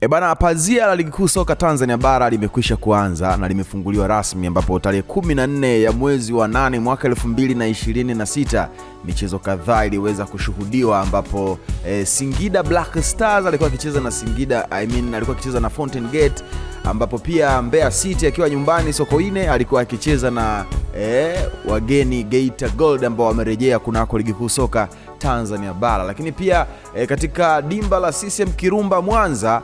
Bana, pazia la ligi kuu soka Tanzania bara limekwisha kuanza na limefunguliwa rasmi, ambapo tarehe 14 ya mwezi wa 8 mwaka 2026 michezo kadhaa iliweza kushuhudiwa, ambapo Singida Black Stars alikuwa akicheza na alikuwa akicheza na Fountain Gate, ambapo pia Mbeya City akiwa nyumbani Sokoine alikuwa akicheza na wageni Geita Gold ambao wamerejea kunako ligi kuu soka Tanzania bara. Lakini pia katika dimba la CCM Kirumba Mwanza,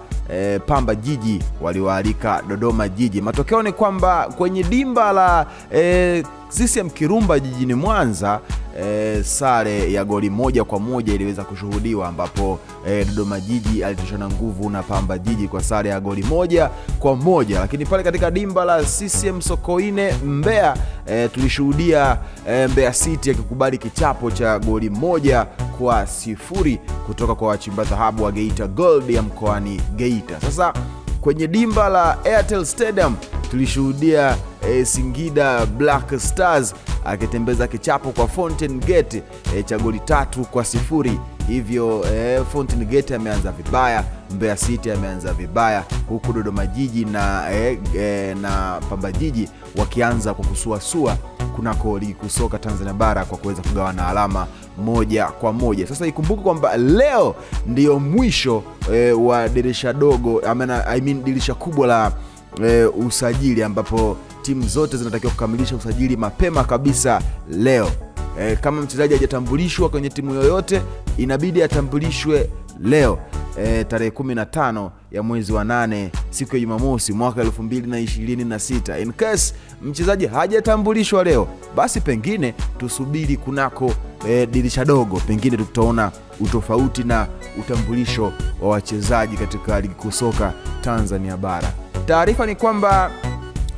Pamba Jiji waliwaalika Dodoma Jiji. Matokeo ni kwamba kwenye dimba la CCM Kirumba jijini Mwanza, sare ya goli 1-1 iliweza kushuhudiwa, ambapo Dodoma Jiji alitoshana nguvu na Pamba Jiji kwa sare ya goli 1-1. Lakini pale katika dimba la CCM Sokoine Mbeya, tulishuhudia Mbeya City akikubali kichapo cha goli 1-0 kutoka kwa wachimba dhahabu wa Geita Gold ya mkoani Geita. Sasa kwenye dimba la Airtel Stadium tulishuhudia Singida Black Stars akitembeza kichapo kwa Fountain Gate cha goli 3-0. Hivyo Fountain Gate ameanza vibaya, Mbeya City ameanza vibaya, huku Dodoma Jiji na Pamba Jiji wakianza kwa kusuasua kunako ligi kuu soka Tanzania bara kwa kuweza kugawana alama 1-1. Sasa ikumbuke kwamba leo ndio mwisho wa dirisha dogo, dirisha kubwa la usajili, ambapo timu zote zinatakiwa kukamilisha usajili mapema kabisa leo. Kama mchezaji hajatambulishwa kwenye timu yoyote, inabidi atambulishwe leo tarehe 15 ya mwezi wa 8 siku ya Jumamosi mwaka 2026. In case mchezaji hajatambulishwa leo, basi pengine tusubiri kunako dirisha dogo, pengine tutaona utofauti na utambulisho wa wachezaji katika ligi kuu soka Tanzania bara. Taarifa ni kwamba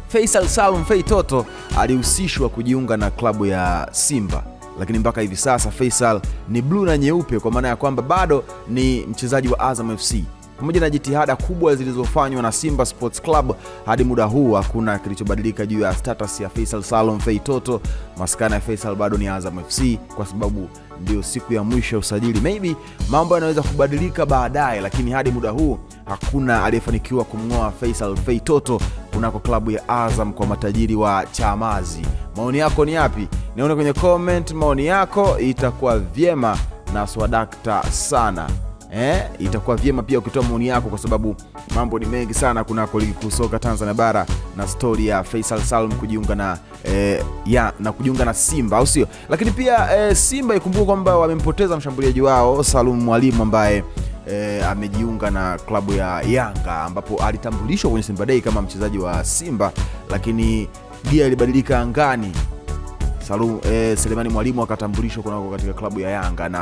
Faisal Salum Fei Toto alihusishwa kujiunga na klabu ya Simba, lakini mpaka hivi sasa Faisal ni blue na nyeupe, kwa maana ya kwamba bado ni mchezaji wa Azam FC. Pamoja na jitihada kubwa zilizofanywa na Simba Sports Club, hadi muda huu hakuna kilichobadilika juu ya status ya Faisal Salum Fei Toto. Maskana ya Faisal bado ni Azam FC, kwa sababu ndio siku ya mwisho ya usajili. Maybe mambo yanaweza kubadilika baadaye, lakini hadi muda huu hakuna aliyefanikiwa kumngoa Faisal Fei Toto kunako klabu ya Azam kwa matajiri wa Chamazi. Maoni yako ni yapi? Nione kwenye comment maoni yako, itakuwa vyema na swadakta sana. Itakuwa vyema pia ukitoa maoni yako, kwa sababu mambo ni mengi sana kunako ligi kuu soka Tanzania bara na story ya Faisal Salum kujiunga na kujiunga na Simba, au sio? Lakini pia Simba ikumbuka kwamba wamempoteza mshambuliaji wao Salum Mwalimu ambaye amejiunga na klabu ya Yanga, ambapo alitambulishwa kwenye Simba Day kama mchezaji wa Simba, lakini gia ilibadilika angani. Selemani Mwalimu akatambulishwa katika klabu ya Yanga na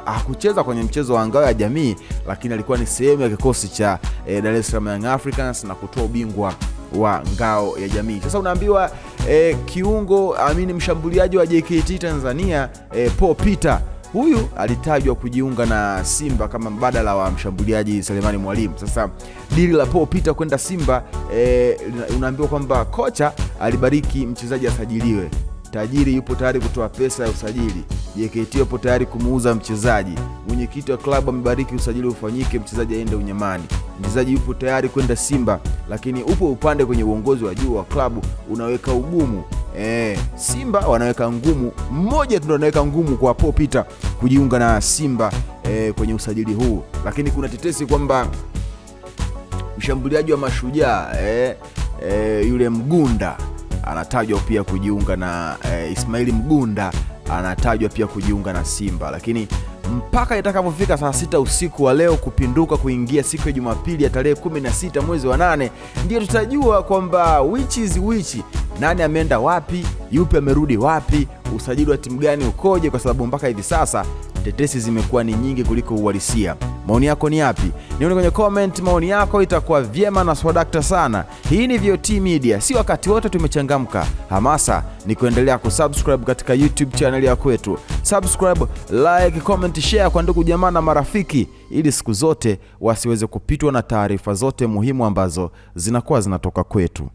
hakucheza kwenye mchezo wa ngao ya jamii, lakini alikuwa ni sehemu ya kikosi cha Dar es Salaam Young Africans na kutoa ubingwa wa ngao ya jamii. Sasa unaambiwa kiungo mshambuliaji wa JKT Tanzania Paul Peter, huyu alitajwa kujiunga na Simba kama mbadala wa mshambuliaji Selemani Mwalimu. Sasa dili la Paul Peter kwenda Simba, unaambiwa kwamba kocha alibariki mchezaji asajiliwe. Tajiri yupo tayari kutoa pesa ya usajili, JKT yupo tayari kumuuza mchezaji, mwenyekiti wa klabu amebariki usajili ufanyike, mchezaji aende unyamani. Mchezaji yupo tayari kwenda Simba, lakini upo upande kwenye uongozi wa juu wa klabu unaweka ugumu. Simba wanaweka ngumu, mmoja tu anaweka ngumu kwa Paul Peter kujiunga na Simba kwenye usajili huu. Lakini kuna tetesi kwamba mshambuliaji wa Mashujaa yule Mgunda anatajwa pia kujiunga na Ismaili Mgunda anatajwa pia kujiunga na Simba, lakini mpaka itakapofika saa 6 usiku wa leo kupinduka kuingia siku ya Jumapili ya tarehe 16 mwezi wa 8 ndio tutajua kwamba which is which, nani ameenda wapi, yupi amerudi wapi, usajili wa timu gani ukoje, kwa sababu mpaka hivi sasa tetesi zimekuwa ni nyingi kuliko uhalisia. Maoni yako ni yapi? Nione kwenye comment maoni yako, itakuwa vyema na swadakta sana. Hii ni VOT Media, si wakati wote tumechangamka. Hamasa ni kuendelea kusubscribe katika YouTube channel ya kwetu. Subscribe, like, comment, share kwa ndugu jamaa na marafiki, ili siku zote wasiweze kupitwa na taarifa zote muhimu ambazo zinakuwa zinatoka kwetu.